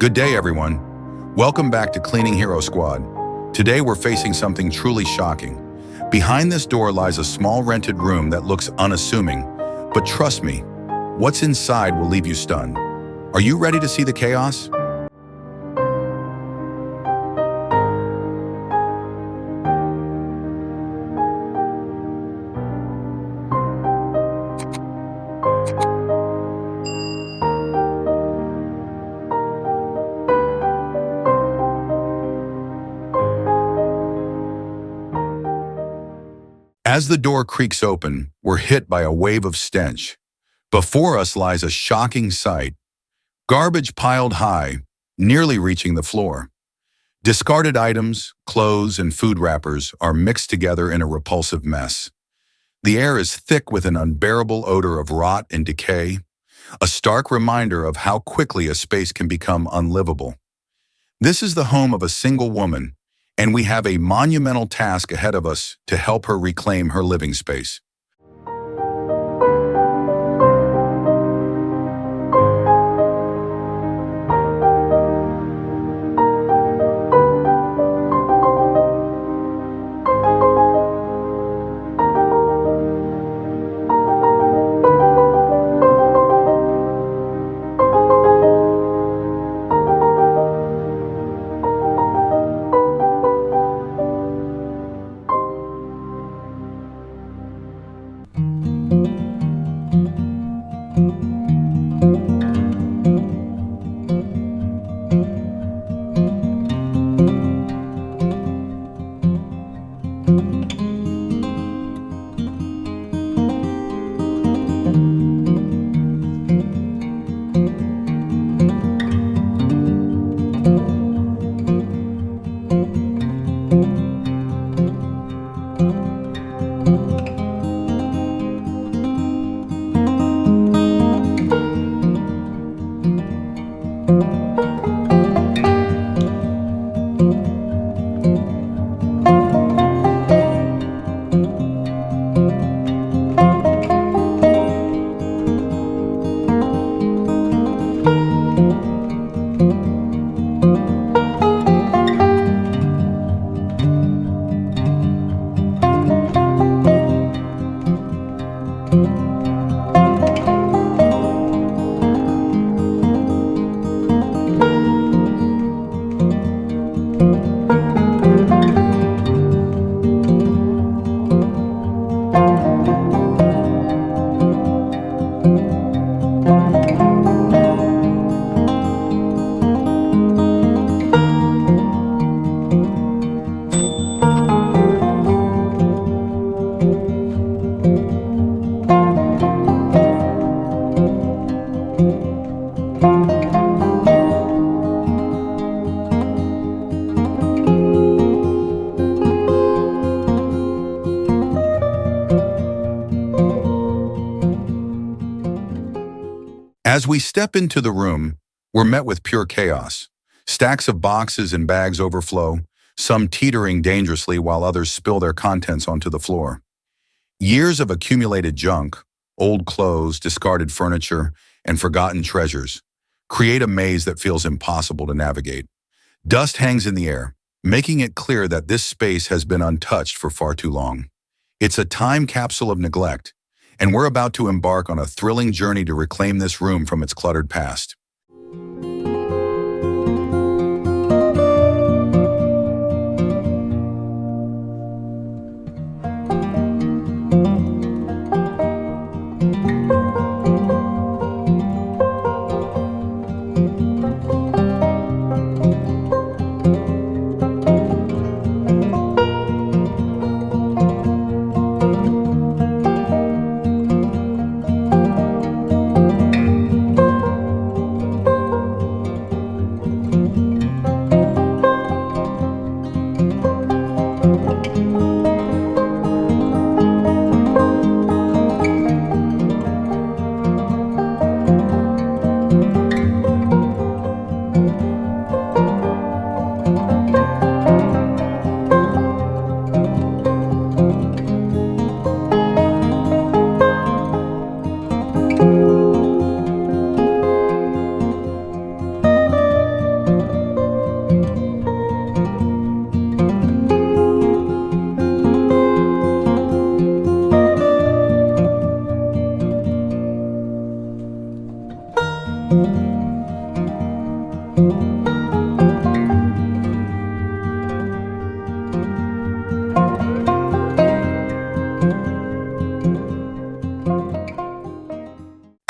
Good day, everyone. Welcome back to Cleaning Hero Squad. Today we're facing something truly shocking. Behind this door lies a small rented room that looks unassuming, but trust me, what's inside will leave you stunned. Are you ready to see the chaos? As the door creaks open, we're hit by a wave of stench. Before us lies a shocking sight. Garbage piled high, nearly reaching the floor. Discarded items, clothes, and food wrappers are mixed together in a repulsive mess. The air is thick with an unbearable odor of rot and decay, a stark reminder of how quickly a space can become unlivable. This is the home of a single woman, and we have a monumental task ahead of us to help her reclaim her living space. As we step into the room, we're met with pure chaos. Stacks of boxes and bags overflow, some teetering dangerously while others spill their contents onto the floor. Years of accumulated junk, old clothes, discarded furniture, and forgotten treasures create a maze that feels impossible to navigate. Dust hangs in the air, making it clear that this space has been untouched for far too long. It's a time capsule of neglect, and we're about to embark on a thrilling journey to reclaim this room from its cluttered past.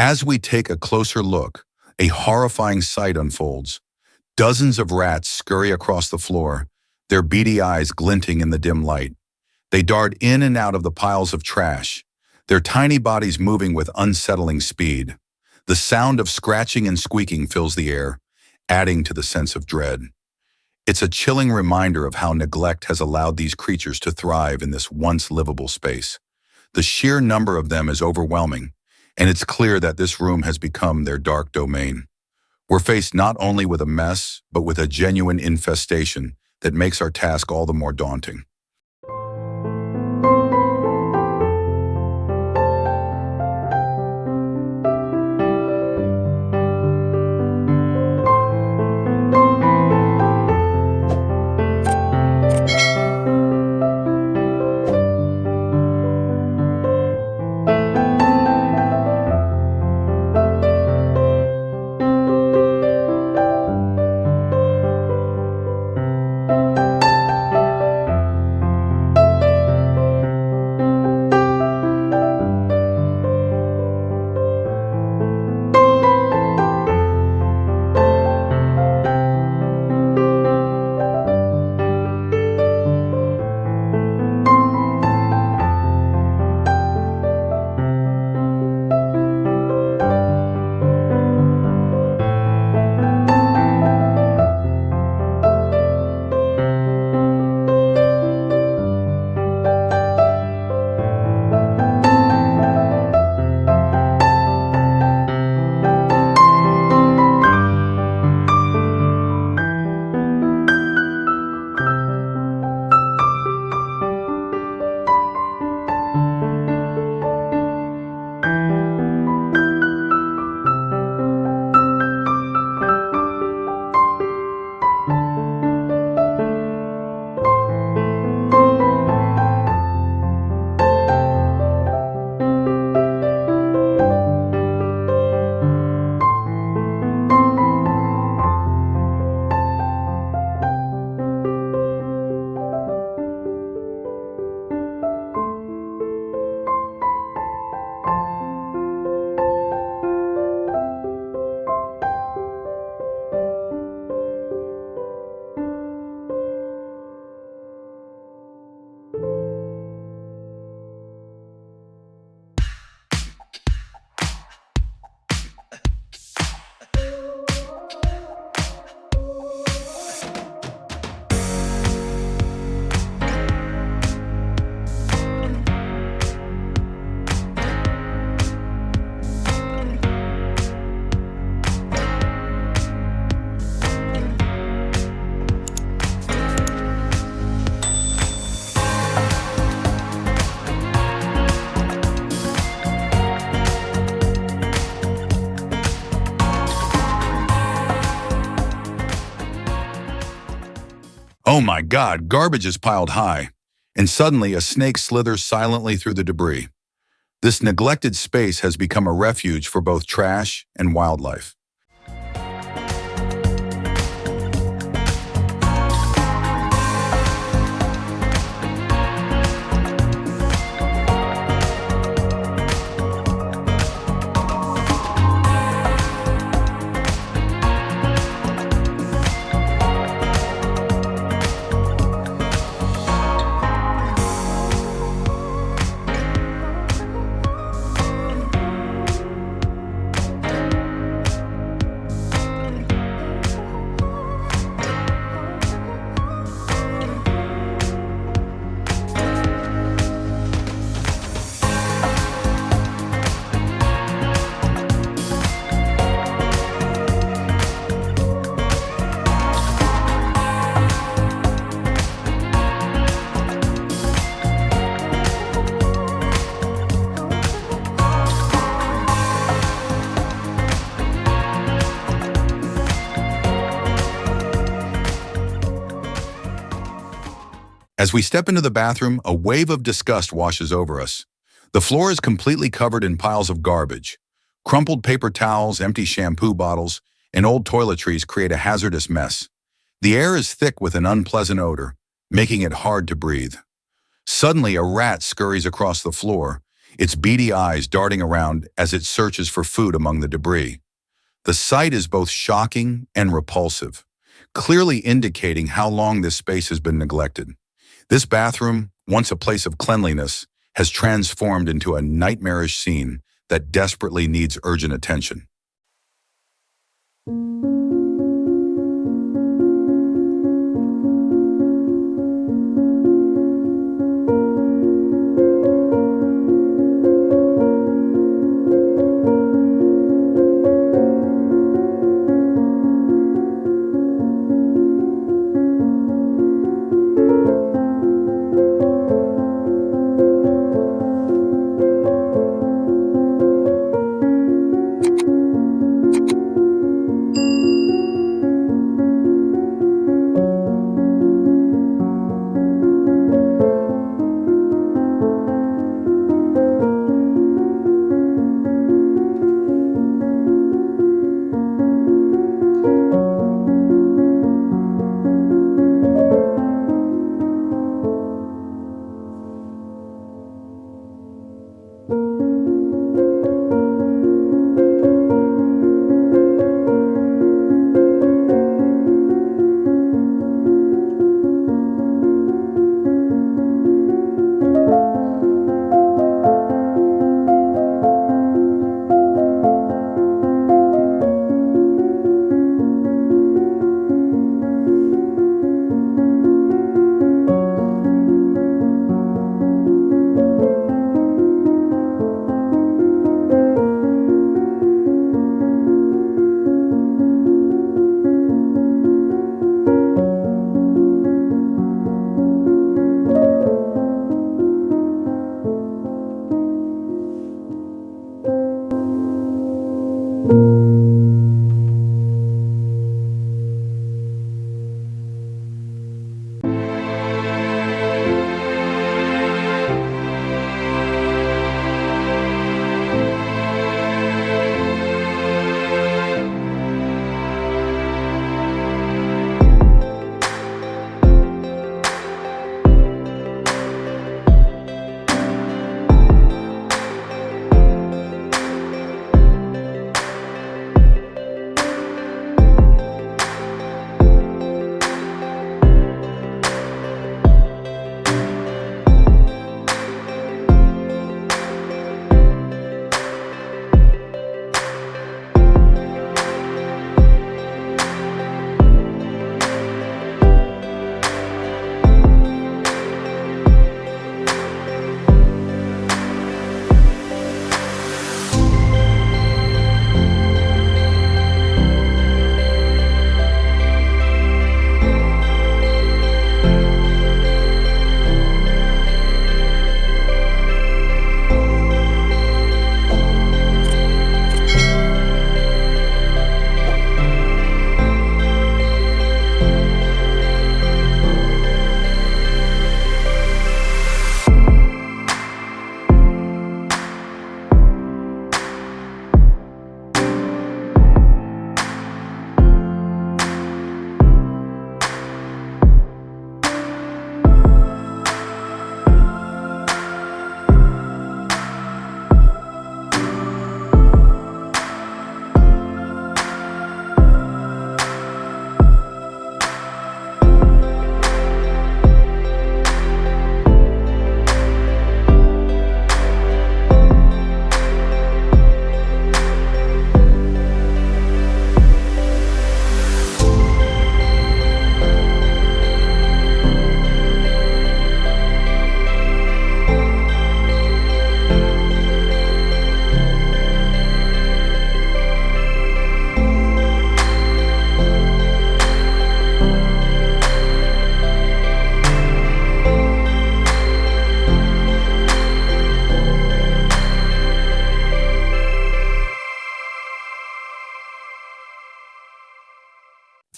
As we take a closer look, a horrifying sight unfolds. Dozens of rats scurry across the floor, their beady eyes glinting in the dim light. They dart in and out of the piles of trash, their tiny bodies moving with unsettling speed. The sound of scratching and squeaking fills the air, adding to the sense of dread. It's a chilling reminder of how neglect has allowed these creatures to thrive in this once livable space. The sheer number of them is overwhelming, and it's clear that this room has become their dark domain. We're faced not only with a mess, but with a genuine infestation that makes our task all the more daunting. Oh my God, garbage is piled high, and suddenly a snake slithers silently through the debris. This neglected space has become a refuge for both trash and wildlife. As we step into the bathroom, a wave of disgust washes over us. The floor is completely covered in piles of garbage. Crumpled paper towels, empty shampoo bottles, and old toiletries create a hazardous mess. The air is thick with an unpleasant odor, making it hard to breathe. Suddenly, a rat scurries across the floor, its beady eyes darting around as it searches for food among the debris. The sight is both shocking and repulsive, clearly indicating how long this space has been neglected. This bathroom, once a place of cleanliness, has transformed into a nightmarish scene that desperately needs urgent attention.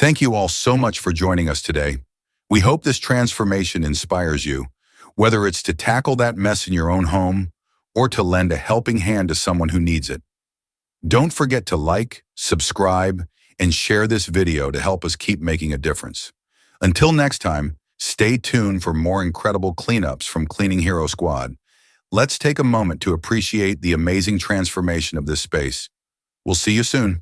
Thank you all so much for joining us today. We hope this transformation inspires you, whether it's to tackle that mess in your own home or to lend a helping hand to someone who needs it. Don't forget to like, subscribe, and share this video to help us keep making a difference. Until next time, stay tuned for more incredible cleanups from Cleaning Hero Squad. Let's take a moment to appreciate the amazing transformation of this space. We'll see you soon.